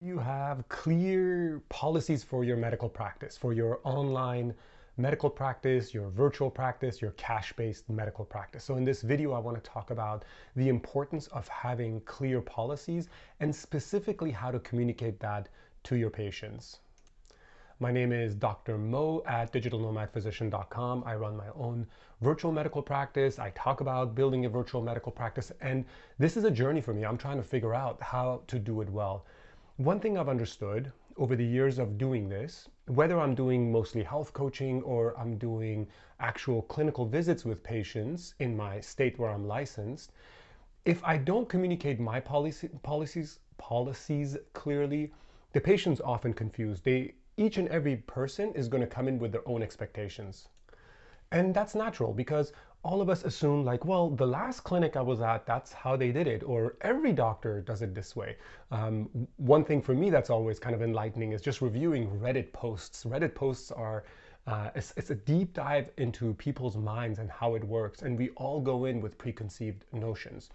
You have clear policies for your medical practice, for your online medical practice, your virtual practice, your cash-based medical practice. So in this video, I want to talk about the importance of having clear policies and specifically how to communicate that to your patients. My name is Dr. Mo at digitalnomadphysician.com. I run my own virtual medical practice. I talk about building a virtual medical practice, and this is a journey for me. I'm trying to figure out how to do it well. One thing I've understood over the years of doing this, whether I'm doing mostly health coaching or I'm doing actual clinical visits with patients in my state where I'm licensed, if I don't communicate my policies clearly, the patient's often confused. Each and every person is going to come in with their own expectations. And that's natural because all of us assume like, well, the last clinic I was at, that's how they did it, or every doctor does it this way. One thing for me that's always kind of enlightening is just reviewing Reddit posts. Reddit posts are, it's a deep dive into people's minds and how it works, and we all go in with preconceived notions.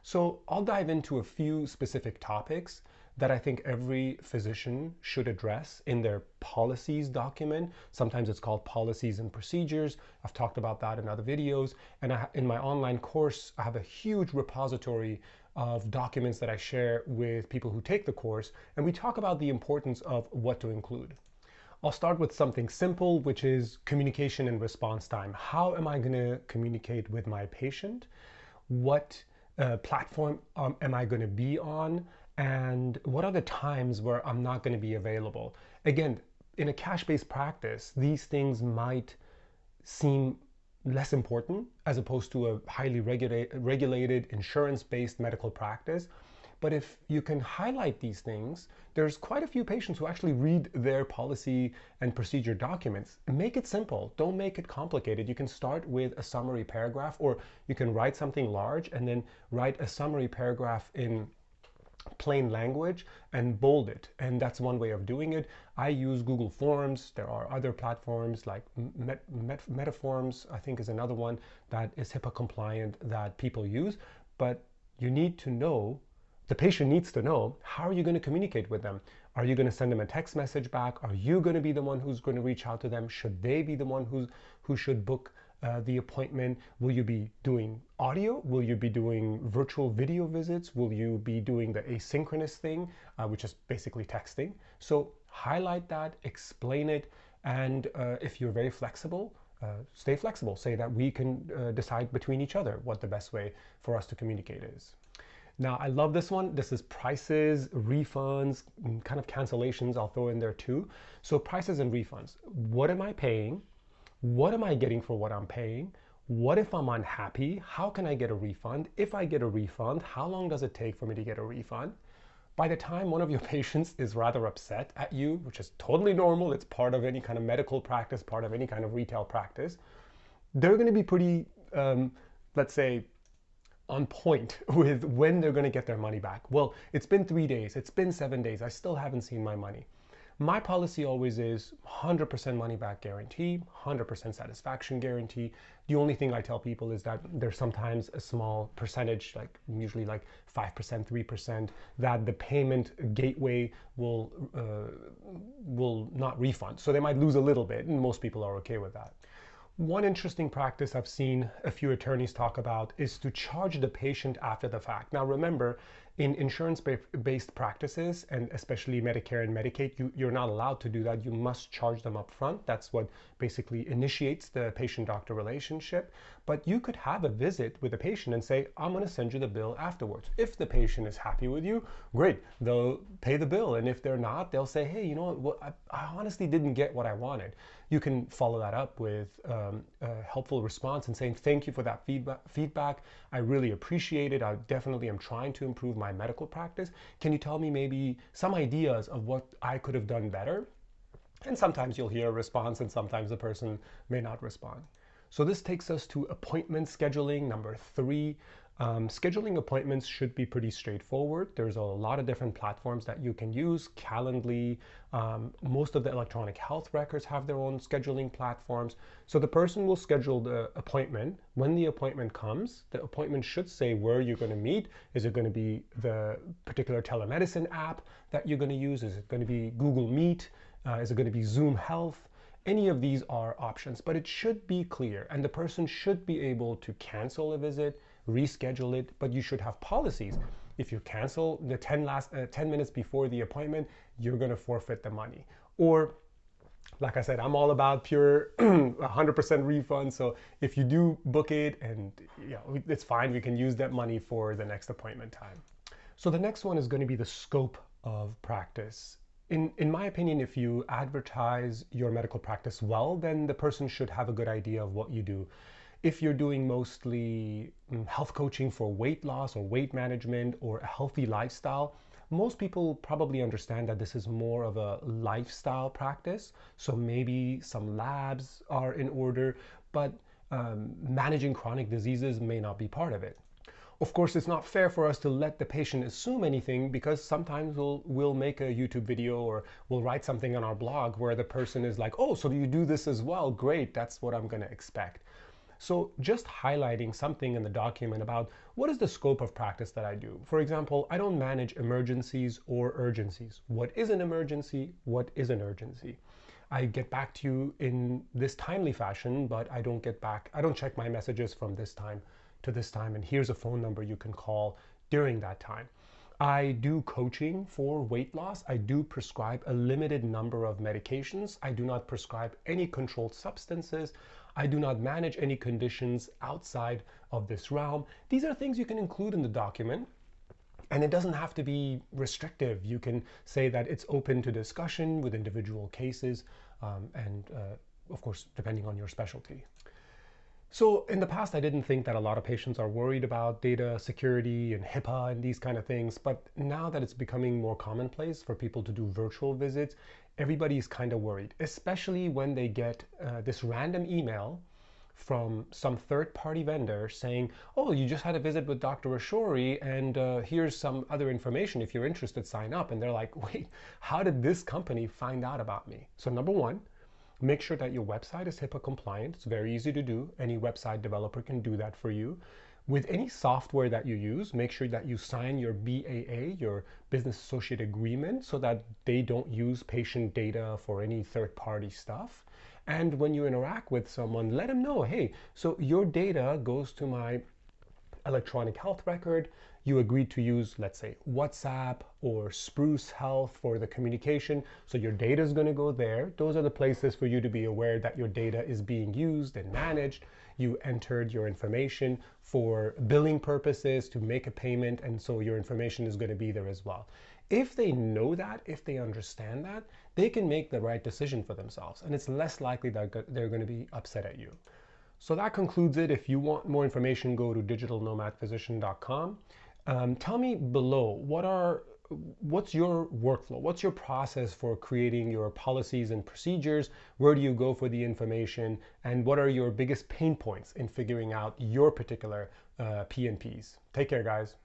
So I'll dive into a few specific topics that I think every physician should address in their policies document. Sometimes it's called policies and procedures. I've talked about that in other videos. And in my online course, I have a huge repository of documents that I share with people who take the course. And we talk about the importance of what to include. I'll start with something simple, which is communication and response time. How am I going to communicate with my patient? What platform am I going to be on? And what are the times where I'm not going to be available? Again, in a cash-based practice, these things might seem less important as opposed to a highly regulated insurance-based medical practice. But if you can highlight these things, there's quite a few patients who actually read their policy and procedure documents. Make it simple. Don't make it complicated. You can start with a summary paragraph, or you can write something large and then write a summary paragraph in plain language and bold it. And that's one way of doing it. I use Google Forms. There are other platforms like Metaforms, I think, is another one that is HIPAA compliant that people use. But you need to know, the patient needs to know, how are you going to communicate with them? Are you going to send them a text message back? Are you going to be the one who's going to reach out to them? Should they be the one who should book the appointment? Will you be doing audio? Will you be doing virtual video visits? Will you be doing the asynchronous thing, which is basically texting? So highlight that, explain it, and if you're very flexible, stay flexible. Say that we can decide between each other what the best way for us to communicate is. Now, I love this one. This is prices, refunds, kind of cancellations. I'll throw in there too. So prices and refunds. What am I paying? What am I getting for what I'm paying? What if I'm unhappy? How can I get a refund? If I get a refund, how long does it take for me to get a refund? By the time one of your patients is rather upset at you, which is totally normal, it's part of any kind of medical practice, part of any kind of retail practice, they're going to be pretty, let's say, on point with when they're going to get their money back. Well, it's been 3 days, it's been 7 days, I still haven't seen my money. My policy always is 100% money back guarantee, 100% satisfaction guarantee. The only thing I tell people is that there's sometimes a small percentage, like usually like 5%, 3%, that the payment gateway will not refund. So they might lose a little bit, and most people are okay with that. One interesting practice I've seen a few attorneys talk about is to charge the patient after the fact. Now remember, in insurance-based practices, and especially Medicare and Medicaid, you're not allowed to do that. You must charge them up front. That's what basically initiates the patient-doctor relationship. But you could have a visit with the patient and say, I'm going to send you the bill afterwards. If the patient is happy with you, great, they'll pay the bill. And if they're not, they'll say, hey, you know what, I honestly didn't get what I wanted. You can follow that up with a helpful response and saying, thank you for that feedback. I really appreciate it. I definitely am trying to improve my medical practice. Can you tell me maybe some ideas of what I could have done better? And sometimes you'll hear a response and sometimes the person may not respond. So this takes us to appointment scheduling, number 3. Scheduling appointments should be pretty straightforward. There's a lot of different platforms that you can use. Calendly, most of the electronic health records have their own scheduling platforms. So the person will schedule the appointment. When the appointment comes, the appointment should say where you're going to meet. Is it going to be the particular telemedicine app that you're going to use? Is it going to be Google Meet? Is it going to be Zoom Health? Any of these are options, but it should be clear, and the person should be able to cancel a visit, reschedule it, but you should have policies. If you cancel the 10 minutes before the appointment, you're going to forfeit the money. Or, like I said, I'm all about pure 100% refund. So if you do book it, and it's fine, we can use that money for the next appointment time. So the next one is going to be the scope of practice. In my opinion, if you advertise your medical practice well, then the person should have a good idea of what you do. If you're doing mostly health coaching for weight loss or weight management or a healthy lifestyle, most people probably understand that this is more of a lifestyle practice. So maybe some labs are in order, but managing chronic diseases may not be part of it. Of course, it's not fair for us to let the patient assume anything, because sometimes we'll make a YouTube video or we'll write something on our blog where the person is like, oh, so do you do this as well? Great, that's what I'm going to expect. So just highlighting something in the document about what is the scope of practice that I do. For example, I don't manage emergencies or urgencies. What is an emergency? What is an urgency? I get back to you in this timely fashion, but I don't check my messages from this time to this time, and here's a phone number you can call during that time. I do coaching for weight loss. I do prescribe a limited number of medications. I do not prescribe any controlled substances. I do not manage any conditions outside of this realm. These are things you can include in the document, and it doesn't have to be restrictive. You can say that it's open to discussion with individual cases, and of course, depending on your specialty. So in the past, I didn't think that a lot of patients are worried about data security and HIPAA and these kind of things. But now that it's becoming more commonplace for people to do virtual visits, everybody's kind of worried, especially when they get this random email from some third-party vendor saying, oh, you just had a visit with Dr. Ashori, and here's some other information. If you're interested, sign up. And they're like, wait, how did this company find out about me? So number one, make sure that your website is HIPAA compliant. It's very easy to do. Any website developer can do that for you. With any software that you use, make sure that you sign your BAA, your Business Associate Agreement, so that they don't use patient data for any third-party stuff. And when you interact with someone, let them know, hey, so your data goes to my electronic health record. You agreed to use, let's say, WhatsApp or Spruce Health for the communication. So your data is going to go there. Those are the places for you to be aware that your data is being used and managed. You entered your information for billing purposes to make a payment, and so your information is going to be there as well. If they know that, if they understand that, they can make the right decision for themselves, and it's less likely that they're going to be upset at you. So that concludes it. If you want more information, go to digitalnomadphysician.com. Tell me below, what's your workflow? What's your process for creating your policies and procedures? Where do you go for the information? And what are your biggest pain points in figuring out your particular P&Ps? Take care, guys.